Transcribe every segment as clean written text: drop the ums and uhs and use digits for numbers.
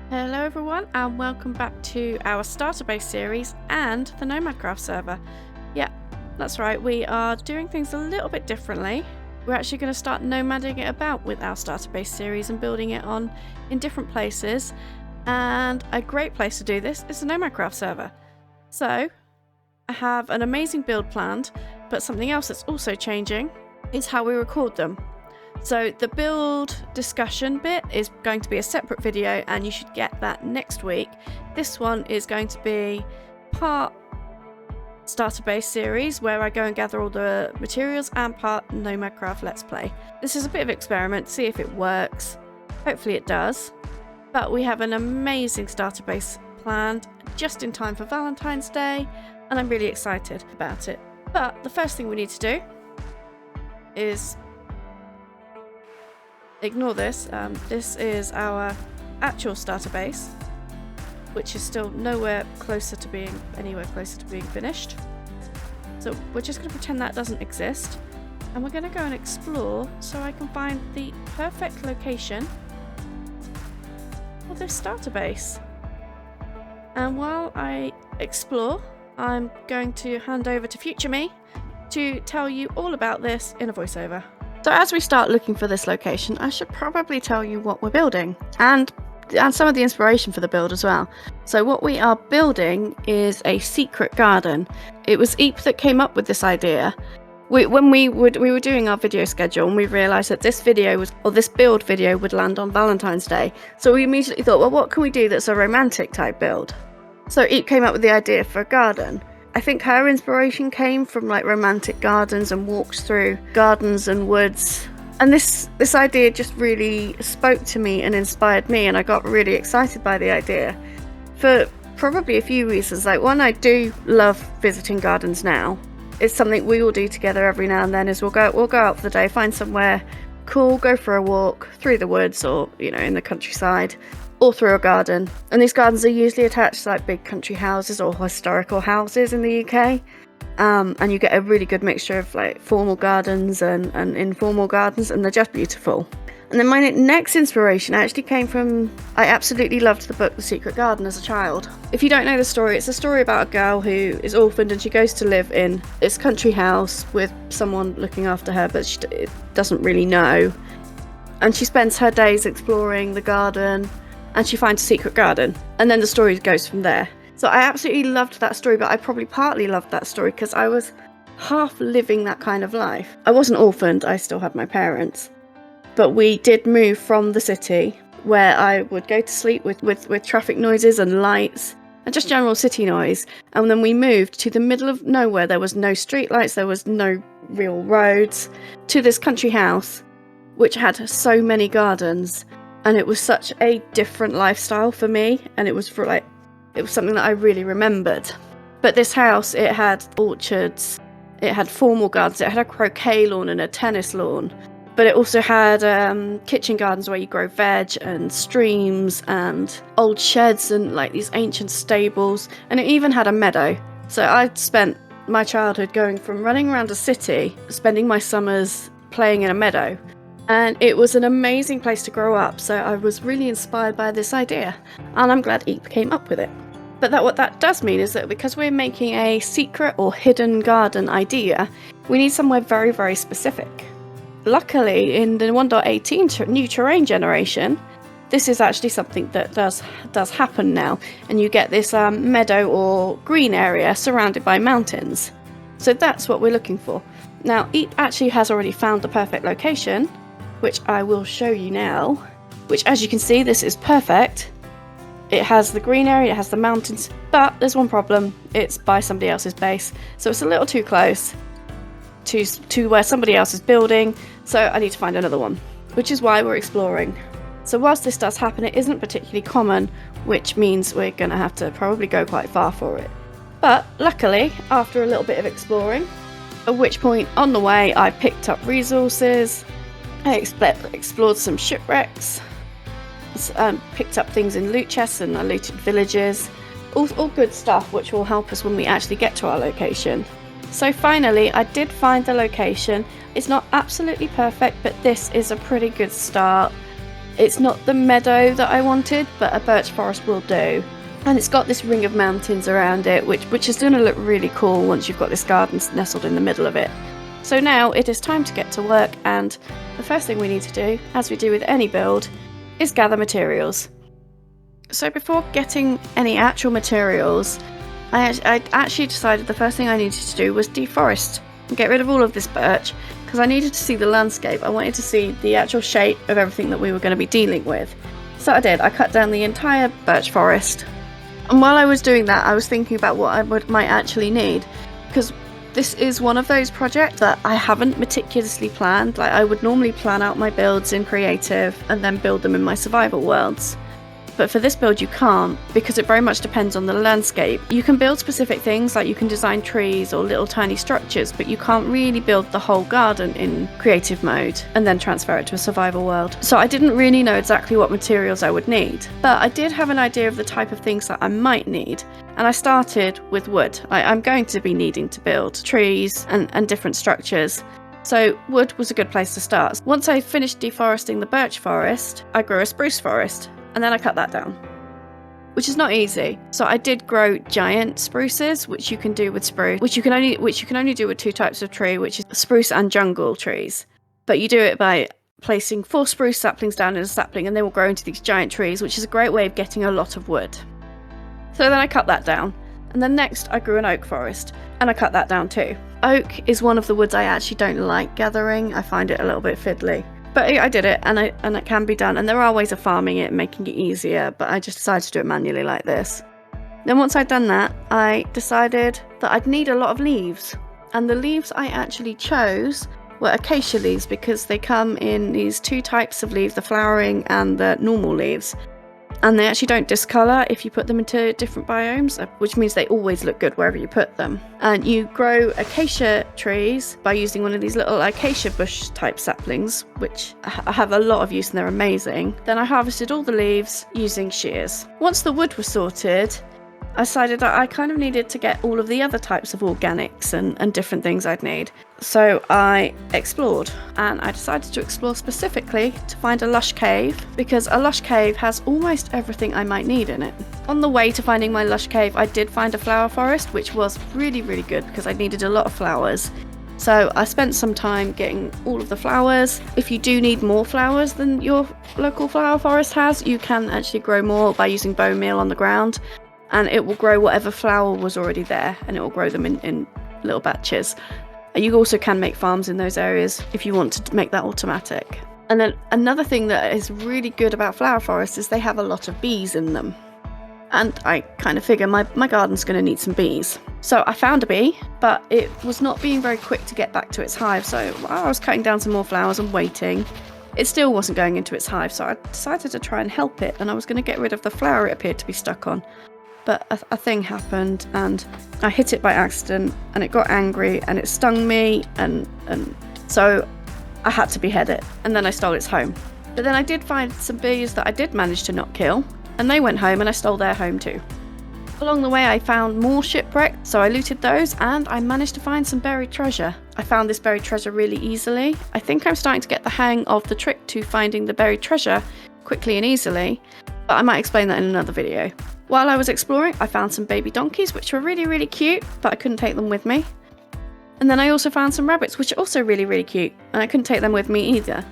Hello everyone and welcome back to our starter base series and the Nomad Craft server. Yeah, that's right, we are doing things a little bit differently. We're actually going to start nomading it about with our starter base series and building it on in different places. And a great place to do this is the Nomad Craft server. So, I have an amazing build planned, but something else that's also changing is how we record them. So the build discussion bit is going to be a separate video and you should get that next week. This one is going to be part starter base series where I go and gather all the materials and part Nomad Craft Let's Play. This is a bit of experiment, see if it works. Hopefully it does. But we have an amazing starter base planned just in time for Valentine's Day and I'm really excited about it. But the first thing we need to do is ignore this. This is our actual starter base, which is still anywhere closer to being finished. So we're just going to pretend that doesn't exist, and we're going to go and explore so I can find the perfect location for this starter base. And while I explore, I'm going to hand over to future me to tell you all about this in a voiceover. So as we start looking for this location, I should probably tell you what we're building and some of the inspiration for the build as well. So what we are building is a secret garden. It was Eep that came up with this idea. When we were doing our video schedule and we realised that this build video would land on Valentine's Day. So we immediately thought, well, what can we do that's a romantic type build? So Eep came up with the idea for a garden. I think her inspiration came from like romantic gardens and walks through gardens and woods. And this idea just really spoke to me and inspired me, and I got really excited by the idea for probably a few reasons. Like, one, I do love visiting gardens now. It's something we all do together every now and then, is we'll go out for the day, find somewhere cool, go for a walk through the woods or, in the countryside, or through a garden. And these gardens are usually attached to like big country houses or historical houses in the UK. And you get a really good mixture of like formal gardens and informal gardens, and they're just beautiful. And then my next inspiration actually came from, I absolutely loved the book The Secret Garden as a child. If you don't know the story, it's a story about a girl who is orphaned and she goes to live in this country house with someone looking after her, but she doesn't really know. And she spends her days exploring the garden, and she finds a secret garden, and then the story goes from there. So I absolutely loved that story, but I probably partly loved that story because I was half living that kind of life. I wasn't orphaned, I still had my parents, but we did move from the city where I would go to sleep with traffic noises and lights and just general city noise, and then we moved to the middle of nowhere. There was no street lights, there was no real roads, to this country house which had so many gardens. And it was such a different lifestyle for me, and it was something that I really remembered. But this house, it had orchards, it had formal gardens, it had a croquet lawn and a tennis lawn, but it also had kitchen gardens where you grow veg, and streams and old sheds and like these ancient stables, and it even had a meadow. So I spent my childhood going from running around a city, spending my summers playing in a meadow. And it was an amazing place to grow up, so I was really inspired by this idea, and I'm glad Eep came up with it. But what that does mean is that because we're making a secret or hidden garden idea, we need somewhere very, very specific. Luckily, in the 1.18 new terrain generation, this is actually something that does happen now, and you get this meadow or green area surrounded by mountains. So that's what we're looking for. Now, Eep actually has already found the perfect location, which I will show you now, which, as you can see, this is perfect. It has the green area, it has the mountains, but there's one problem: it's by somebody else's base, so it's a little too close to where somebody else is building, so I need to find another one, which is why we're exploring. So whilst this does happen, it isn't particularly common, which means we're going to have to probably go quite far for it. But luckily, after a little bit of exploring, at which point on the way I picked up resources, I explored some shipwrecks, picked up things in loot chests, and I looted villages. All good stuff which will help us when we actually get to our location. So finally, I did find the location. It's not absolutely perfect, but this is a pretty good start. It's not the meadow that I wanted, but a birch forest will do. And it's got this ring of mountains around it, which is going to look really cool once you've got this garden nestled in the middle of it. So now it is time to get to work, and the first thing we need to do, as we do with any build, is gather materials. So before getting any actual materials, I actually decided the first thing I needed to do was deforest and get rid of all of this birch, because I needed to see the landscape. I wanted to see the actual shape of everything that we were going to be dealing with. So I did. I cut down the entire birch forest. And while I was doing that, I was thinking about what I might actually need, because this is one of those projects that I haven't meticulously planned. Like, I would normally plan out my builds in creative and then build them in my survival worlds. But for this build you can't, because it very much depends on the landscape. You can build specific things, like you can design trees or little tiny structures, but you can't really build the whole garden in creative mode and then transfer it to a survival world. So I didn't really know exactly what materials I would need, but I did have an idea of the type of things that I might need. And I started with wood. I'm going to be needing to build trees and different structures. So wood was a good place to start. Once I finished deforesting the birch forest, I grew a spruce forest. And then I cut that down, which is not easy. So I did grow giant spruces, which you can do with spruce, which you can only do with two types of tree, which is spruce and jungle trees. But you do it by placing 4 spruce saplings down in a sapling, and they will grow into these giant trees, which is a great way of getting a lot of wood. So then I cut that down, and then next I grew an oak forest, and I cut that down too. Oak is one of the woods I actually don't like gathering. I find it a little bit fiddly. But I did it, and it can be done, and there are ways of farming it and making it easier, but I just decided to do it manually like this. Then once I'd done that, I decided that I'd need a lot of leaves, and the leaves I actually chose were acacia leaves, because they come in these 2 types of leaves, the flowering and the normal leaves, and they actually don't discolour if you put them into different biomes, which means they always look good wherever you put them. And you grow acacia trees by using one of these little acacia bush type saplings, which have a lot of use and they're amazing. Then I harvested all the leaves using shears. Once the wood was sorted, I decided that I kind of needed to get all of the other types of organics and different things I'd need. So I explored, and I decided to explore specifically to find a lush cave, because a lush cave has almost everything I might need in it. On the way to finding my lush cave, I did find a flower forest, which was really, really good because I needed a lot of flowers. So I spent some time getting all of the flowers. If you do need more flowers than your local flower forest has, you can actually grow more by using bone meal on the ground, and it will grow whatever flower was already there, and it will grow them in little batches. And you also can make farms in those areas if you want to make that automatic. And then another thing that is really good about flower forests is they have a lot of bees in them. And I kind of figure my garden's going to need some bees. So I found a bee, but it was not being very quick to get back to its hive. So while I was cutting down some more flowers and waiting, it still wasn't going into its hive. So I decided to try and help it, and I was going to get rid of the flower it appeared to be stuck on. But a thing happened, and I hit it by accident, and it got angry, and it stung me, and so I had to behead it, and then I stole its home. But then I did find some bees that I did manage to not kill, and they went home, and I stole their home too. Along the way I found more shipwrecks, so I looted those, and I managed to find some buried treasure. I found this buried treasure really easily. I think I'm starting to get the hang of the trick to finding the buried treasure quickly and easily, but I might explain that in another video. While I was exploring, I found some baby donkeys, which were really, really cute, but I couldn't take them with me. And then I also found some rabbits, which are also really, really cute, and I couldn't take them with me either.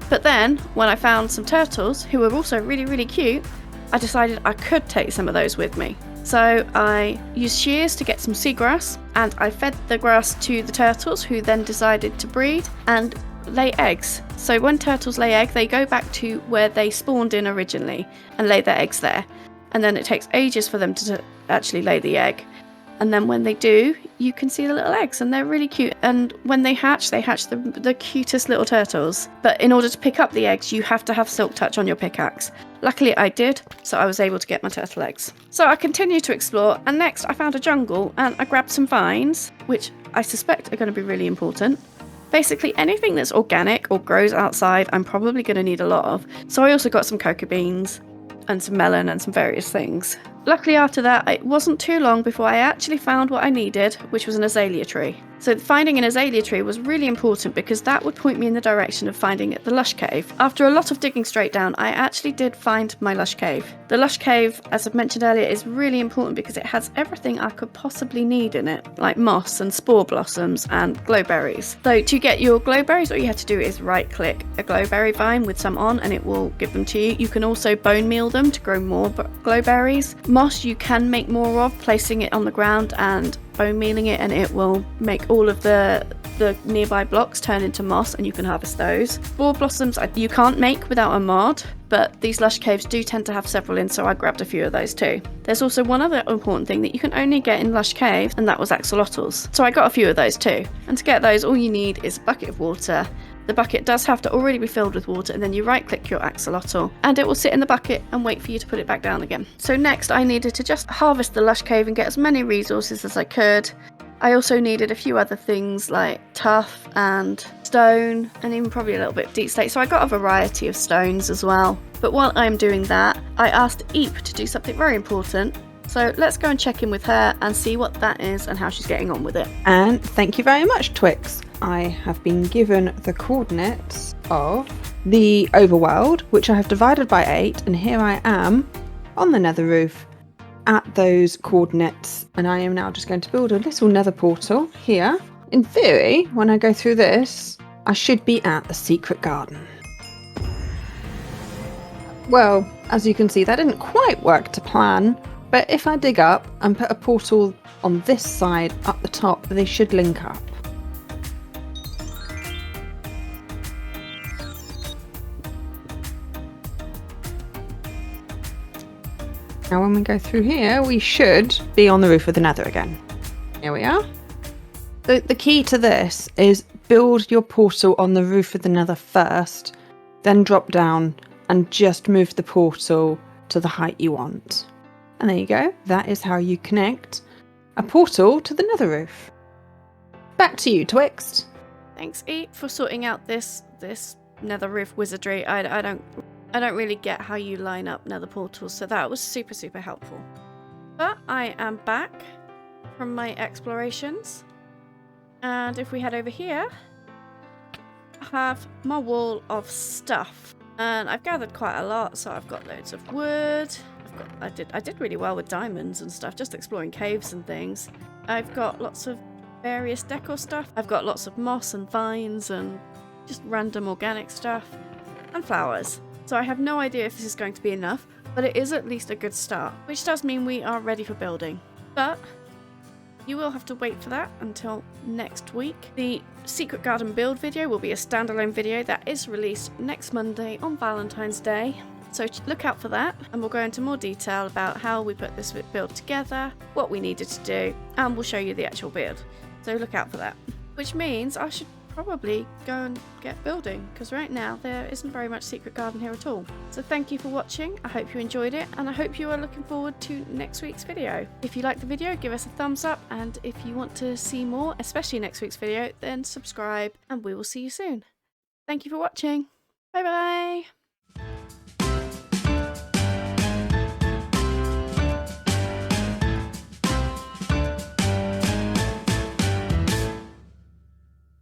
But then, when I found some turtles, who were also really, really cute, I decided I could take some of those with me. So I used shears to get some seagrass, and I fed the grass to the turtles, who then decided to breed and lay eggs. So when turtles lay eggs, they go back to where they spawned in originally and lay their eggs there. And then it takes ages for them to actually lay the egg. And then when they do, you can see the little eggs, and they're really cute. And when they hatch the cutest little turtles. But in order to pick up the eggs, you have to have silk touch on your pickaxe. Luckily I did, so I was able to get my turtle eggs. So I continued to explore, and next I found a jungle, and I grabbed some vines, which I suspect are going to be really important. Basically anything that's organic or grows outside, I'm probably going to need a lot of. So I also got some cocoa beans and some melon and some various things. Luckily after that, it wasn't too long before I actually found what I needed, which was an azalea tree. So finding an azalea tree was really important because that would point me in the direction of finding the lush cave. After a lot of digging straight down, I actually did find my lush cave. The lush cave, as I've mentioned earlier, is really important because it has everything I could possibly need in it, like moss and spore blossoms and glowberries. So to get your glowberries, all you have to do is right click a glowberry vine with some on and it will give them to you. You can also bone meal them to grow more glowberries. Moss you can make more of, placing it on the ground and bone mealing it, and it will make all of the nearby blocks turn into moss and you can harvest those. Spore blossoms you can't make without a mod, but these lush caves do tend to have several in, so I grabbed a few of those too. There's also one other important thing that you can only get in lush caves, and that was axolotls. So I got a few of those too. And to get those, all you need is a bucket of water. The bucket does have to already be filled with water, and then you right click your axolotl and it will sit in the bucket and wait for you to put it back down again. So next I needed to just harvest the lush cave and get as many resources as I could. I also needed a few other things like tuff and stone and even probably a little bit of deep slate, so I got a variety of stones as well. But while I'm doing that, I asked Eep to do something very important. So let's go and check in with her and see what that is and how she's getting on with it. And thank you very much, Twix. I have been given the coordinates of the overworld, which I have divided by 8, and here I am on the nether roof at those coordinates, and I am now just going to build a little nether portal here. In theory, when I go through this, I should be at the secret garden. Well, as you can see, that didn't quite work to plan, but if I dig up and put a portal on this side up the top, they should link up. Now when we go through here, we should be on the roof of the nether again. Here we are. The key to this is build your portal on the roof of the nether first, then drop down and just move the portal to the height you want. And there you go. That is how you connect a portal to the nether roof. Back to you, Twixt. Thanks, Eep, for sorting out this nether roof wizardry. I don't really get how you line up nether portals, so that was super helpful. But I am back from my explorations, and if we head over here, I have my wall of stuff, and I've gathered quite a lot. So I've got loads of wood. I did really well with diamonds and stuff, just exploring caves and things. I've got lots of various decor stuff. I've got lots of moss and vines and just random organic stuff and flowers. So I have no idea if this is going to be enough, but it is at least a good start, which does mean we are ready for building. But you will have to wait for that until next week. The Secret Garden build video will be a standalone video that is released next Monday on Valentine's Day. So look out for that, and we'll go into more detail about how we put this build together, what we needed to do, and we'll show you the actual build. So look out for that. Which means I should probably go and get building, because right now there isn't very much Secret Garden here at all. So thank you for watching. I hope you enjoyed it, and I hope you are looking forward to next week's video. If you like the video, give us a thumbs up, and if you want to see more, especially next week's video, then subscribe, and we will see you soon. Thank you for watching. Bye bye.